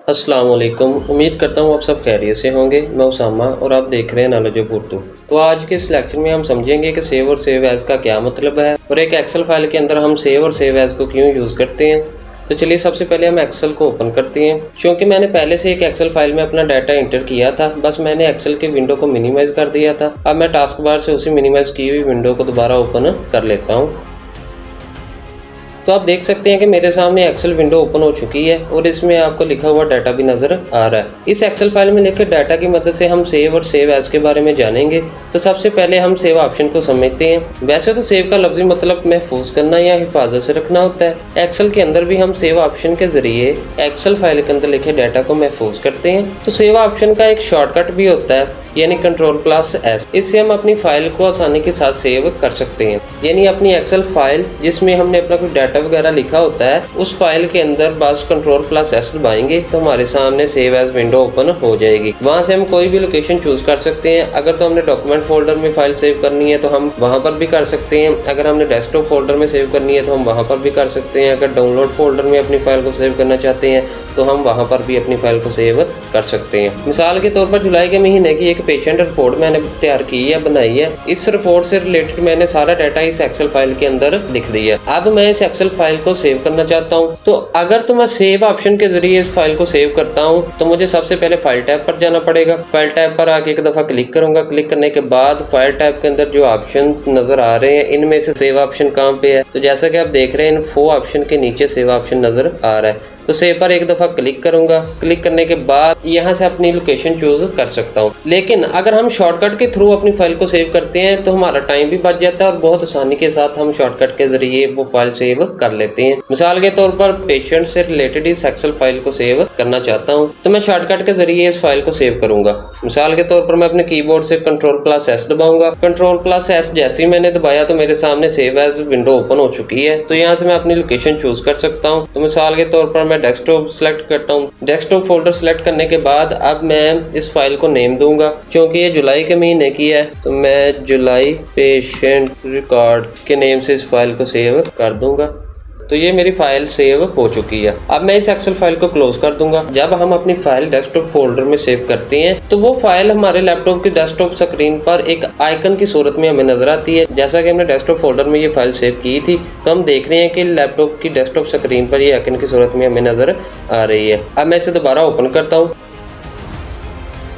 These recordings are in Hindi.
अस्सलाम वालेकुम। उम्मीद करता हूँ आप सब खैरियत से होंगे। मैं उसामा और आप देख रहे हैं नॉलेज ऑफ उर्दू। तो आज के इस लेक्चर में हम समझेंगे कि सेव और सेव एज़ का क्या मतलब है और एक एक्सेल फाइल के अंदर हम सेव और सेव एज़ को क्यों यूज़ करते हैं। तो चलिए सबसे पहले हम एक्सेल को ओपन करते हैं। क्योंकि मैंने पहले से एक एक्सेल फाइल में अपना डाटा इंटर किया था, बस मैंने एक्सेल के विंडो को मिनिमाइज़ कर दिया था। अब मैं टास्क बार से उसी मिनिमाइज़ की हुई विंडो को दोबारा ओपन कर लेता हूँ। तो आप देख सकते हैं कि मेरे सामने एक्सेल विंडो ओपन हो चुकी है और इसमें आपको लिखा हुआ डाटा भी नज़र आ रहा है। इस एक्सेल फाइल में लिखे डाटा की मदद से हम सेव और सेव एज़ के बारे में जानेंगे। तो सबसे पहले हम सेव ऑप्शन को समझते हैं। वैसे तो सेव का लफ्ज़ी मतलब महफूज करना या हिफाजत से रखना होता है। एक्सेल के अंदर भी हम सेव ऑप्शन के ज़रिए एक्सेल फाइल के अंदर लिखे डाटा को महफूज करते हैं। तो सेव ऑप्शन का एक शॉर्टकट भी होता है, यानी Ctrl+S। इससे हम अपनी फाइल को आसानी के साथ सेव कर सकते हैं। यानी अपनी एक्सेल फाइल जिसमें हमने अपना कोई डाटा वगैरह लिखा होता है, उस फाइल के अंदर बस Ctrl+S दबाएंगे तो हमारे सामने सेव एज विंडो ओपन हो जाएगी। वहां से हम कोई भी लोकेशन चूज कर सकते हैं। अगर तो हमने डॉक्यूमेंट फोल्डर में फाइल सेव करनी है तो हम वहां पर भी कर सकते हैं। अगर हमने डेस्कटॉप फोल्डर में सेव करनी है तो हम वहां पर भी कर सकते हैं। अगर डाउनलोड फोल्डर में अपनी फाइल को सेव करना चाहते हैं तो हम वहां पर भी अपनी फाइल को सेव कर सकते हैं। मिसाल के तौर पर जुलाई के महीने की एक पेशेंट रिपोर्ट मैंने तैयार की है, बनाई है। इस रिपोर्ट से रिलेटेड मैंने सारा डाटा इस एक्सेल फाइल के अंदर लिख दिया। अब मैं इस एक्सेल फाइल को सेव करना चाहता हूँ। तो अगर तो मैं सेव ऑप्शन के जरिए इस फाइल को सेव करता हूँ तो मुझे सबसे पहले फाइल टैब पर जाना पड़ेगा। फाइल टैब पर आके एक दफा क्लिक करूंगा। क्लिक करने के बाद फाइल टैब के अंदर जो ऑप्शन नजर आ रहे हैं, इनमें से सेव ऑप्शन कहाँ पे है, तो जैसा कि आप देख रहे हैं इन्फो ऑप्शन के नीचे सेव ऑप्शन नजर आ रहा है। तो सेव पर एक दफ़ा क्लिक करूंगा। क्लिक करने के बाद यहाँ से अपनी लोकेशन चूज कर सकता हूँ। लेकिन अगर हम शॉर्टकट के थ्रू अपनी फाइल को सेव करते हैं तो हमारा टाइम भी बच जाता है और बहुत आसानी के साथ हम शॉर्टकट के जरिए वो फाइल सेव कर लेते हैं। मिसाल के तौर पर पेशेंट से रिलेटेड इस एक्सेल फाइल को सेव करना चाहता हूँ तो मैं शॉर्टकट के जरिए इस फाइल को सेव करूंगा। मिसाल के तौर पर मैं अपने कीबोर्ड से Ctrl+S दबाऊंगा। Ctrl+S जैसे ही मैंने दबाया तो मेरे सामने सेव एज विंडो ओपन हो चुकी है। तो यहाँ से मैं अपनी लोकेशन चूज कर सकता हूँ। तो मिसाल के तौर पर मैं डेस्कटॉप सेलेक्ट करता हूँ। डेस्कटॉप फोल्डर सेलेक्ट करने के बाद अब मैं इस फाइल को नेम दूंगा। क्योंकि ये जुलाई के महीने की है तो मैं जुलाई पेशेंट रिकॉर्ड के नेम से इस फाइल को सेव कर दूंगा। तो ये मेरी फाइल सेव हो चुकी है। अब मैं इस एक्सेल फाइल को क्लोज कर दूंगा। जब हम अपनी फाइल डेस्कटॉप फोल्डर में सेव करते हैं तो वो फाइल हमारे लैपटॉप की डेस्कटॉप स्क्रीन पर एक आइकन की सूरत में हमें नजर आती है। जैसा कि हमने डेस्कटॉप फोल्डर में ये फाइल सेव की थी तो हम देख रहे हैं कि लैपटॉप की डेस्कटॉप स्क्रीन पर ये आइकन की सूरत में हमें नजर आ रही है। अब मैं इसे दोबारा ओपन करता हूँ।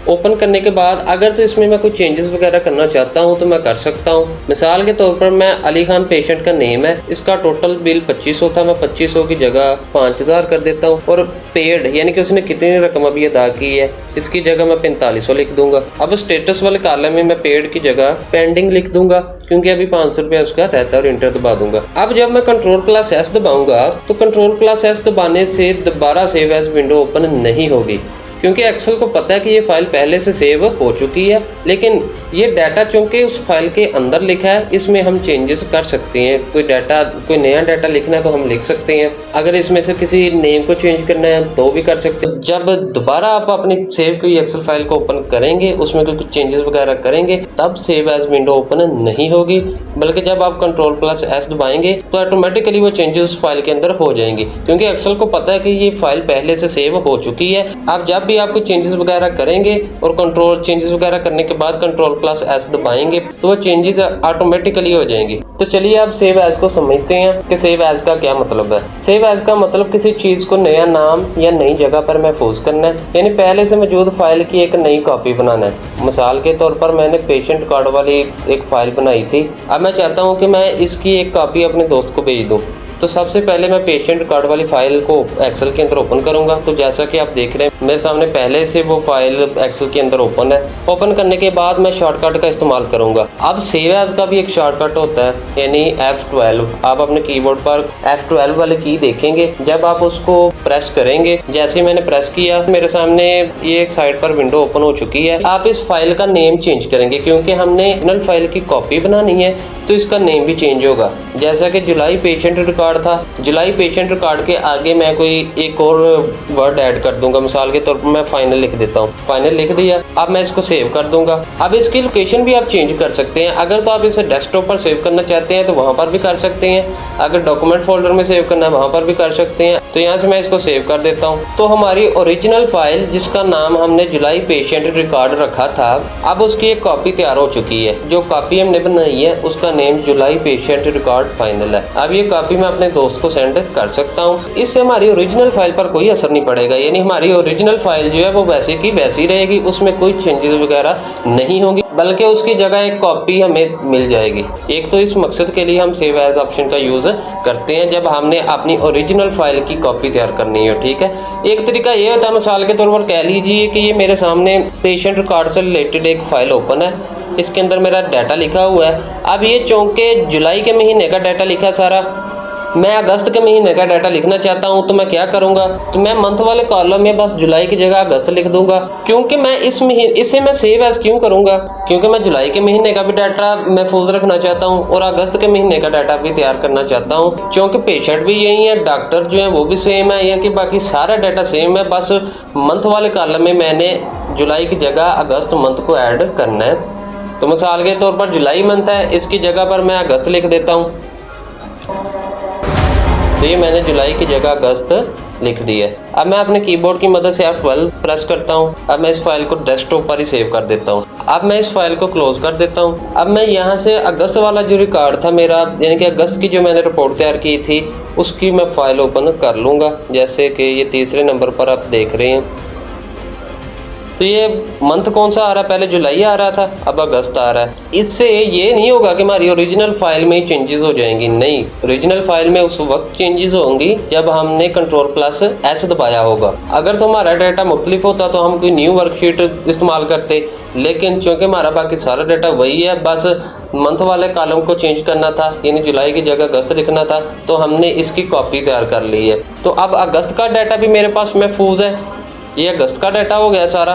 ओपन करने के बाद अगर तो इसमें मैं कोई चेंजेस वगैरह करना चाहता हूं तो मैं कर सकता हूं। मिसाल के तौर पर मैं अली खान पेशेंट का नेम है, इसका टोटल बिल 2500 था, मैं 2500 की जगह 5000 कर देता हूं। और पेड यानी कि उसने कितनी रकम अभी अदा की है, इसकी जगह मैं 4500 लिख दूंगा। अब स्टेटस वाले कॉलम में मैं पेड की जगह पेंडिंग लिख दूंगा क्योंकि अभी 500 रुपया उसका रहता है और इंटर दबा दूंगा। अब जब मैं Ctrl+S दबाऊंगा तो Ctrl+S दबाने से दोबारा सेव एज विंडो ओपन नहीं होगी, क्योंकि एक्सेल को पता है कि ये फाइल पहले से सेव हो चुकी है। लेकिन ये डाटा चूंकि उस फाइल के अंदर लिखा है, इसमें हम चेंजेस कर सकते हैं। कोई नया डाटा लिखना है तो हम लिख सकते हैं। अगर इसमें से किसी नेम को चेंज करना है तो भी कर सकते हैं। जब दोबारा आप अपनी सेव की एक्सेल फाइल को ओपन करेंगे, उसमें कोई चेंजेस वगैरह करेंगे, तब सेव एज विंडो ओपन नहीं होगी, बल्कि जब आप Ctrl+S दबाएंगे तो ऑटोमेटिकली वो चेंजेस फाइल के अंदर हो जाएंगे, क्योंकि एक्सेल को पता है कि ये फाइल पहले से सेव हो चुकी है। आप जब भी आप कोई चेंजेस वगैरह करेंगे और चेंजेस वगैरह करने के बाद Ctrl+S दबाएंगे तो वो चेंजेस ऑटोमेटिकली हो जाएंगे। तो चलिए अब सेव एज को समझते हैं कि सेव एज का क्या मतलब है। सेव एज का मतलब किसी चीज को नया नाम या नई जगह पर महफूज करना है, यानी पहले से मौजूद फाइल की एक नई कॉपी बनाना है। मिसाल के तौर पर मैंने पेशेंट कार्ड वाली एक फाइल बनाई थी। अब मैं चाहता हूँ कि मैं इसकी एक कॉपी अपने दोस्त को भेज दूँ। तो सबसे पहले मैं पेशेंट कार्ड वाली फाइल को एक्सेल के अंदर ओपन करूंगा। तो जैसा कि आप देख रहे हैं मेरे सामने पहले से वो फाइल एक्सेल के अंदर ओपन है। ओपन करने के बाद मैं शॉर्टकट का इस्तेमाल करूंगा। अब सेव एज का भी एक शॉर्टकट होता है, यानी F12। आप अपने कीबोर्ड पर F12 वाली की देखेंगे। जब आप उसको प्रेस करेंगे, जैसे मैंने प्रेस किया मेरे सामने ये एक साइड पर विंडो ओपन हो चुकी है। आप इस फाइल का नेम चेंज करेंगे क्योंकि हमने ओरिजिनल फाइल की कॉपी बनानी है तो इसका नेम भी चेंज होगा। जैसा कि जुलाई पेशेंट रिकॉर्ड था, जुलाई पेशेंट रिकॉर्ड के आगे मैं कोई एक और वर्ड ऐड कर दूंगा। मिसाल के तौर पर मैं फाइनल लिख देता हूँ, फाइनल लिख दिया। अब मैं इसको सेव कर दूंगा। अब इसकी लोकेशन भी आप चेंज कर सकते हैं। अगर तो आप इसे डेस्कटॉप पर सेव करना चाहते हैं तो वहाँ पर भी कर सकते हैं, अगर डॉक्यूमेंट फोल्डर में सेव करना है वहाँ पर भी कर सकते हैं। तो यहाँ से मैं इसको सेव कर देता हूँ। तो हमारी ओरिजिनल फाइल जिसका नाम हमने जुलाई पेशेंट रिकॉर्ड रखा था, अब उसकी एक कॉपी तैयार हो चुकी है। जो कॉपी हमने बनाई है उसका नेम जुलाई पेशेंट रिकॉर्ड फाइनल है। अब ये कॉपी मैं अपने दोस्त को सेंड कर सकता हूँ। इससे हमारी ओरिजिनल फाइल पर कोई असर नहीं पड़ेगा, यानी हमारी ओरिजिनल फाइल जो है वो वैसे की वैसी रहेगी, उसमें कोई चेंजेस वगैरह नहीं होंगी, बल्कि उसकी जगह एक कॉपी हमें मिल जाएगी। एक तो इस मकसद के लिए हम सेव एज ऑप्शन का यूज़ करते हैं जब हमने अपनी ओरिजिनल फाइल की कॉपी तैयार करनी हो, ठीक है। एक तरीका ये होता है, मिसाल के तौर पर कह लीजिए कि ये मेरे सामने पेशेंट रिकॉर्ड से रिलेटेड एक फाइल ओपन है, इसके अंदर मेरा डाटा लिखा हुआ है। अब ये चूँकि जुलाई के महीने का डाटा लिखा सारा, मैं अगस्त के महीने का डाटा लिखना चाहता हूं, तो मैं क्या करूंगा, तो मैं मंथ वाले कॉलम में बस जुलाई की जगह अगस्त लिख दूंगा। क्योंकि मैं इसे मैं सेव एज क्यों करूंगा, क्योंकि मैं जुलाई के महीने का भी डाटा महफूज रखना चाहता हूं और अगस्त के महीने का डाटा भी तैयार करना चाहता हूं। क्योंकि पेशेंट भी यही है, डॉक्टर जो है वो भी सेम है, यानी कि बाकी सारा डाटा सेम है, बस मंथ वाले कॉलम में मैंने जुलाई की जगह अगस्त मंथ को ऐड करना है। तो मिसाल के तौर पर जुलाई मंथ है, इसकी जगह पर मैं अगस्त लिख देता हूँ। तो ये मैंने जुलाई की जगह अगस्त लिख दी है। अब मैं अपने कीबोर्ड की मदद से F12 प्रेस करता हूँ। अब मैं इस फाइल को डेस्कटॉप पर ही सेव कर देता हूँ। अब मैं इस फाइल को क्लोज कर देता हूँ। अब मैं यहाँ से अगस्त वाला जो रिकॉर्ड था मेरा, यानी कि अगस्त की जो मैंने रिपोर्ट तैयार की थी उसकी मैं फाइल ओपन कर लूँगा। जैसे कि ये तीसरे नंबर पर आप देख रहे हैं। तो ये मंथ कौन सा आ रहा है, पहले जुलाई आ रहा था, अब अगस्त आ रहा है। इससे ये नहीं होगा कि हमारी ओरिजिनल फाइल में ही चेंजेस हो जाएंगी, नहीं, ओरिजिनल फाइल में उस वक्त चेंजेस होंगी जब हमने Ctrl+S दबाया होगा। अगर तो हमारा डाटा मुख्तलिफ होता तो हम कोई न्यू वर्कशीट इस्तेमाल करते, लेकिन चूँकि हमारा बाकी सारा डाटा वही है, बस मंथ वाले कॉलम को चेंज करना था, यानी जुलाई की जगह अगस्त लिखना था, तो हमने इसकी कॉपी तैयार कर ली है। तो अब अगस्त का डाटा भी मेरे पास महफूज है, ये अगस्त का डाटा हो गया सारा।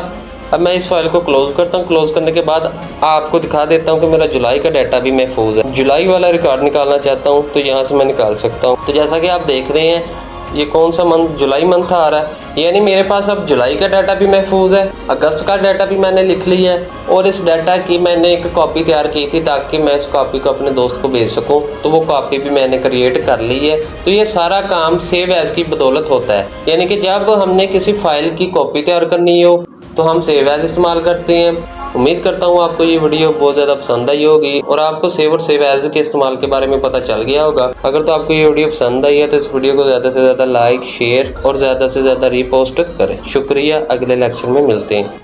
अब मैं इस फाइल को क्लोज करता हूँ। क्लोज करने के बाद आपको दिखा देता हूँ कि मेरा जुलाई का डाटा भी महफूज है। जुलाई वाला रिकॉर्ड निकालना चाहता हूँ तो यहाँ से मैं निकाल सकता हूँ। तो जैसा कि आप देख रहे हैं ये कौन सा मंथ, जुलाई मंथ आ रहा है, यानी मेरे पास अब जुलाई का डाटा भी महफूज है, अगस्त का डाटा भी मैंने लिख लिया है और इस डाटा की मैंने एक कॉपी तैयार की थी ताकि मैं इस कॉपी को अपने दोस्त को भेज सकूं, तो वो कॉपी भी मैंने क्रिएट कर ली है। तो ये सारा काम सेव एज की बदौलत होता है, यानी कि जब हमने किसी फाइल की कॉपी तैयार करनी हो तो हम सेव एज इस्तेमाल करते हैं। उम्मीद करता हूँ आपको ये वीडियो बहुत ज़्यादा पसंद आई होगी और आपको सेव और सेव एज के इस्तेमाल के बारे में पता चल गया होगा। अगर तो आपको ये वीडियो पसंद आई है तो इस वीडियो को ज़्यादा से ज़्यादा लाइक, शेयर और ज़्यादा से ज़्यादा रीपोस्ट करें। शुक्रिया, अगले लेक्चर में मिलते हैं।